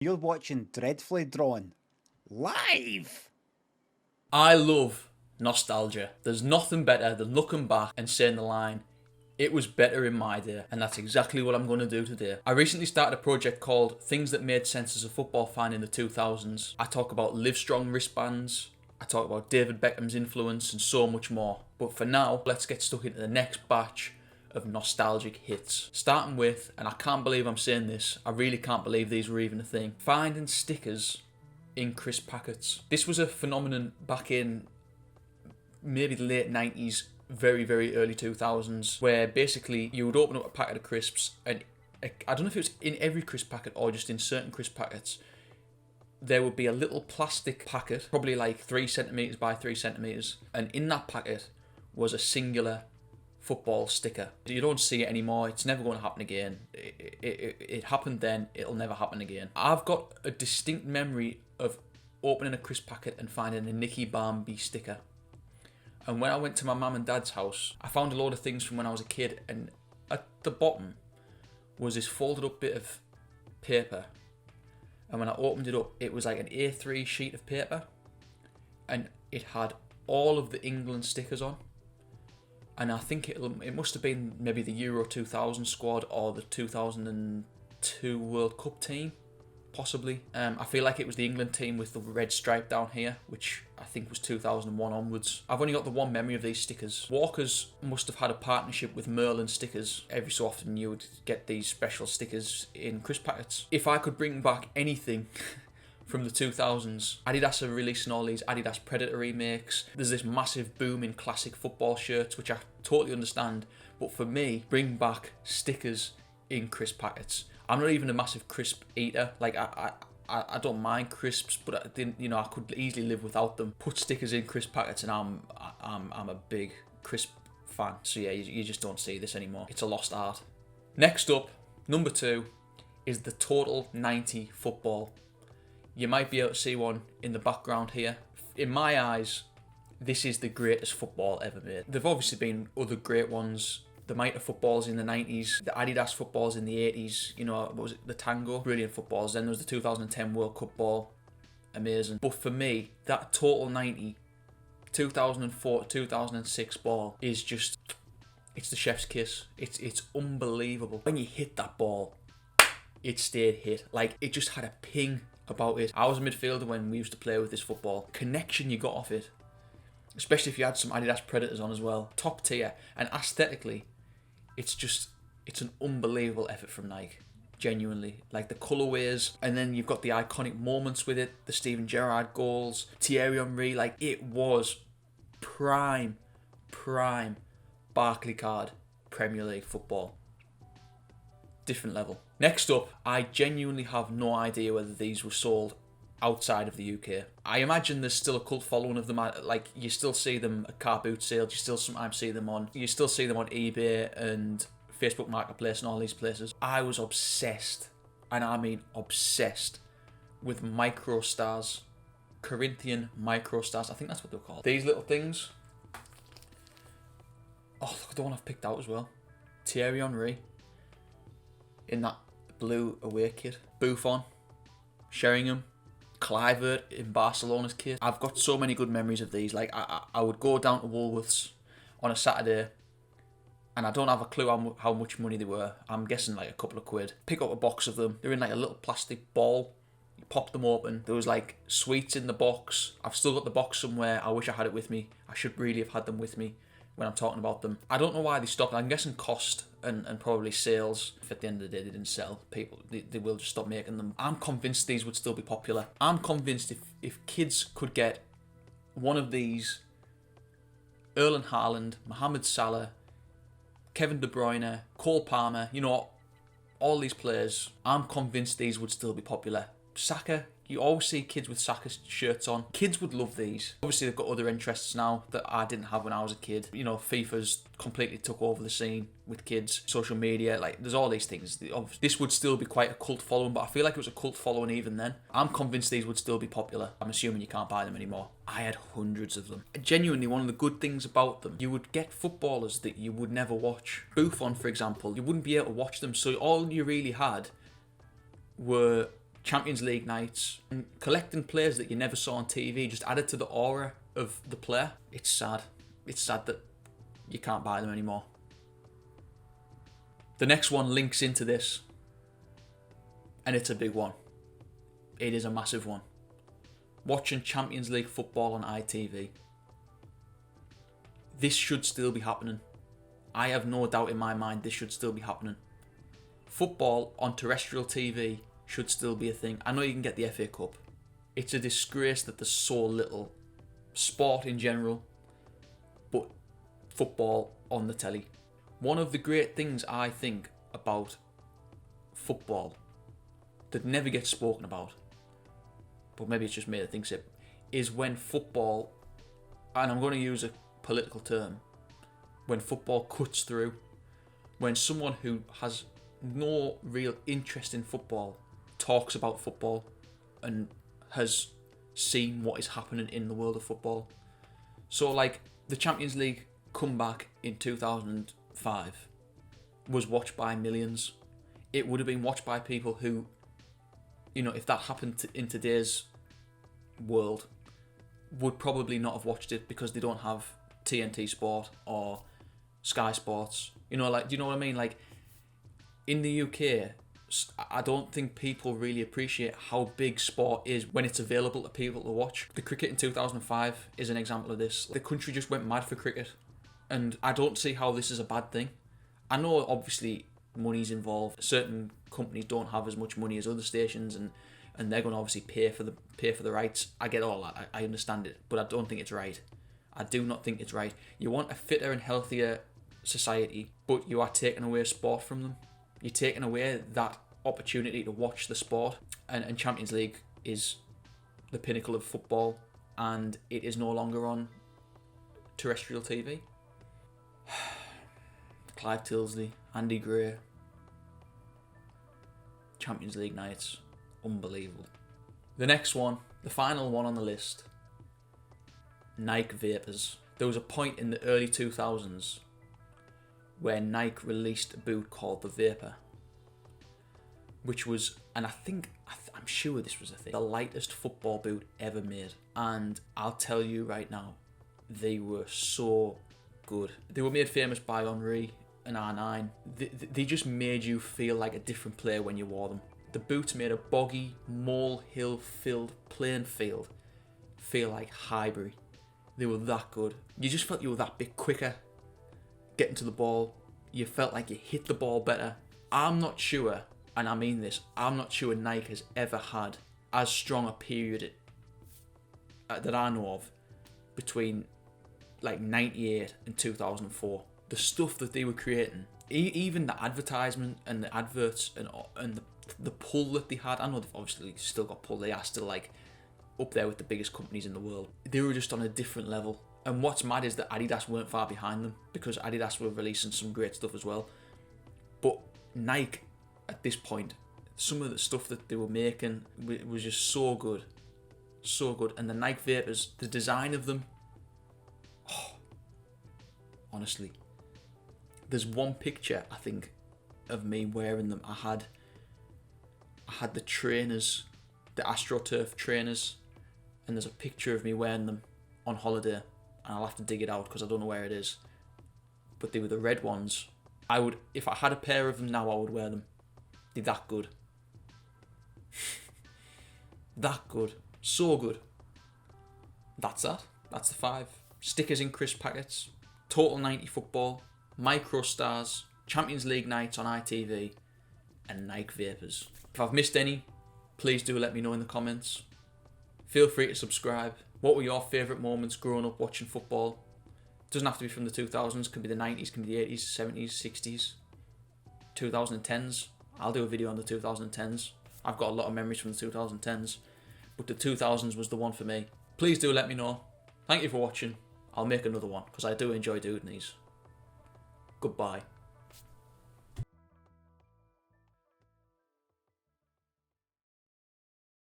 You're watching Dreadfully Drawn live. I love nostalgia. There's nothing better than looking back and saying the line, "It was better in my day," and that's exactly what I'm going to do today. I recently started a project called Things That Made Sense as a Football Fan in the 2000s. I talk about Livestrong wristbands, I talk about David Beckham's influence, and so much more. But for now, let's get stuck into the next batch of nostalgic hits. Starting with, and I can't believe I'm saying this, I really can't believe these were even a thing, finding stickers in crisp packets. This was a phenomenon back in maybe the late 90s, very, very early 2000s, where basically you would open up a packet of crisps, and I don't know if it was in every crisp packet or just in certain crisp packets, there would be a little plastic packet, probably like 3 centimetres by 3 centimetres, and in that packet was a singular football sticker. You don't see it anymore. It's never going to happen again. It happened then. It'll never happen again. I've got a distinct memory of opening a crisp packet and finding a Nicky Barmby sticker. And when I went to my mum and dad's house, I found a load of things from when I was a kid, and at the bottom was this folded up bit of paper. And when I opened it up, it was like an A3 sheet of paper, and it had all of the England stickers on. And I think it must have been maybe the Euro 2000 squad or the 2002 World Cup team, possibly. I feel like it was the England team with the red stripe down here, which I think was 2001 onwards. I've only got the one memory of these stickers. Walkers must have had a partnership with Merlin Stickers. Every so often you would get these special stickers in crisp packets. If I could bring back anything from the 2000s, Adidas are releasing all these Adidas Predator remakes. There's this massive boom in classic football shirts, which I totally understand. But for me, bring back stickers in crisp packets. I'm not even a massive crisp eater. Like I don't mind crisps, but I could easily live without them. Put stickers in crisp packets, and I'm a big crisp fan. So yeah, you just don't see this anymore. It's a lost art. Next up, number 2, is the Total 90 football. You might be able to see one in the background here. In my eyes, this is the greatest football ever made. There've obviously been other great ones. The Mitre footballs in the 90s, the Adidas footballs in the 80s, what was it, the Tango, brilliant footballs. Then there was the 2010 World Cup ball, amazing. But for me, that Total 90, 2004 2006 ball is just, it's the chef's kiss. It's unbelievable. When you hit that ball, it stayed hit. Like, it just had a ping about it. I was a midfielder when we used to play with this football. Connection you got off it, especially if you had some Adidas Predators on as well. Top tier. And aesthetically, it's an unbelievable effort from Nike. Genuinely. Like the colourways, and then you've got the iconic moments with it, the Steven Gerrard goals, Thierry Henry. Like, it was prime Barclaycard Premier League football. Different level. Next up, I genuinely have no idea whether these were sold outside of the UK. I imagine there's still a cult following of them. Like, you still see them at car boot sales. You still sometimes see them on. You still see them on eBay and Facebook Marketplace and all these places. I was obsessed, and I mean obsessed, with MicroStarz, Corinthian MicroStarz. I think that's what they're called. These little things. Oh, look at the one I've picked out as well. Thierry Henry in that blue away kit. Buffon, Sheringham, Kluivert in Barcelona's kit. I've got so many good memories of these. Like, I would go down to Woolworths on a Saturday, and I don't have a clue how much money they were. I'm guessing like a couple of quid. Pick up a box of them. They're in like a little plastic ball. You pop them open. There was like sweets in the box. I've still got the box somewhere. I wish I had it with me. I should really have had them with me when I'm talking about them. I don't know why they stopped. I'm guessing cost and probably sales. If at the end of the day they didn't sell, people, they will just stop making them. I'm convinced these would still be popular. I'm convinced if kids could get one of these, Erling Haaland, Mohamed Salah, Kevin De Bruyne, Cole Palmer, all these players, I'm convinced these would still be popular. Saka, you always see kids with Saka shirts on. Kids would love these. Obviously, they've got other interests now that I didn't have when I was a kid. FIFA's completely took over the scene with kids. Social media, like, there's all these things. This would still be quite a cult following, but I feel like it was a cult following even then. I'm convinced these would still be popular. I'm assuming you can't buy them anymore. I had hundreds of them. Genuinely, one of the good things about them, you would get footballers that you would never watch. Buffon, for example, you wouldn't be able to watch them, so all you really had were Champions League nights, and collecting players that you never saw on TV just added to the aura of the player. It's sad. It's sad that you can't buy them anymore. The next one links into this, and it's a big one. It is a massive one. Watching Champions League football on ITV. This should still be happening. I have no doubt in my mind this should still be happening. Football on terrestrial TV should still be a thing. I know you can get the FA Cup. It's a disgrace that there's so little sport in general, but football on the telly. One of the great things I think about football that never gets spoken about, but maybe it's just me that thinks it, is when football, and I'm going to use a political term, when football cuts through, when someone who has no real interest in football talks about football and has seen what is happening in the world of football. So like the Champions League comeback in 2005 was watched by millions. It would have been watched by people who, you know, if that happened in today's world, would probably not have watched it because they don't have TNT Sport or Sky Sports. You know, like, do you know what I mean? Like, in the UK, I don't think people really appreciate how big sport is when it's available to people to watch. The cricket in 2005 is an example of this. The country just went mad for cricket, and I don't see how this is a bad thing. I know obviously money's involved. Certain companies don't have as much money as other stations, and they're going to obviously pay for the rights. I get all that. I understand it, but I don't think it's right. I do not think it's right. You want a fitter and healthier society, but you are taking away sport from them. You're taking away that opportunity to watch the sport, and Champions League is the pinnacle of football, and it is no longer on terrestrial TV. Clive Tilsley, Andy Gray, Champions League nights, unbelievable. The next one, the final one on the list, Nike Vapors. There was a point in the early 2000s where Nike released a boot called the Vapor, which was, and I'm sure this was a thing, the lightest football boot ever made. And I'll tell you right now, they were so good. They were made famous by Henry and R9. They just made you feel like a different player when you wore them. The boots made a boggy, molehill-filled playing field feel like Highbury. They were that good. You just felt you were that bit quicker getting to the ball. You felt like you hit the ball better. I'm not sure, and I mean this, I'm not sure Nike has ever had as strong a period that I know of between like 98 and 2004. The stuff that they were creating, even the advertisement and the adverts and the pull that they had. I know they've obviously still got pull. They are still like up there with the biggest companies in the world. They were just on a different level. And what's mad is that Adidas weren't far behind them, because Adidas were releasing some great stuff as well. But Nike, at this point, some of the stuff that they were making was just so good. So good. And the Nike Vapors, the design of them, honestly. There's one picture, I think, of me wearing them. I had the trainers, the AstroTurf trainers, and there's a picture of me wearing them on holiday. And I'll have to dig it out because I don't know where it is. But they were the red ones. If I had a pair of them now, I would wear them. They're that good. That good. So good. That's that. That's the 5. Stickers in crisp packets. Total 90 football. MicroStarz. Champions League nights on ITV. And Nike Vapors. If I've missed any, please do let me know in the comments. Feel free to subscribe. What were your favourite moments growing up watching football? It doesn't have to be from the 2000s. It could be the 90s, it could be the 80s, 70s, 60s, 2010s. I'll do a video on the 2010s. I've got a lot of memories from the 2010s. But the 2000s was the one for me. Please do let me know. Thank you for watching. I'll make another one because I do enjoy doing these. Goodbye.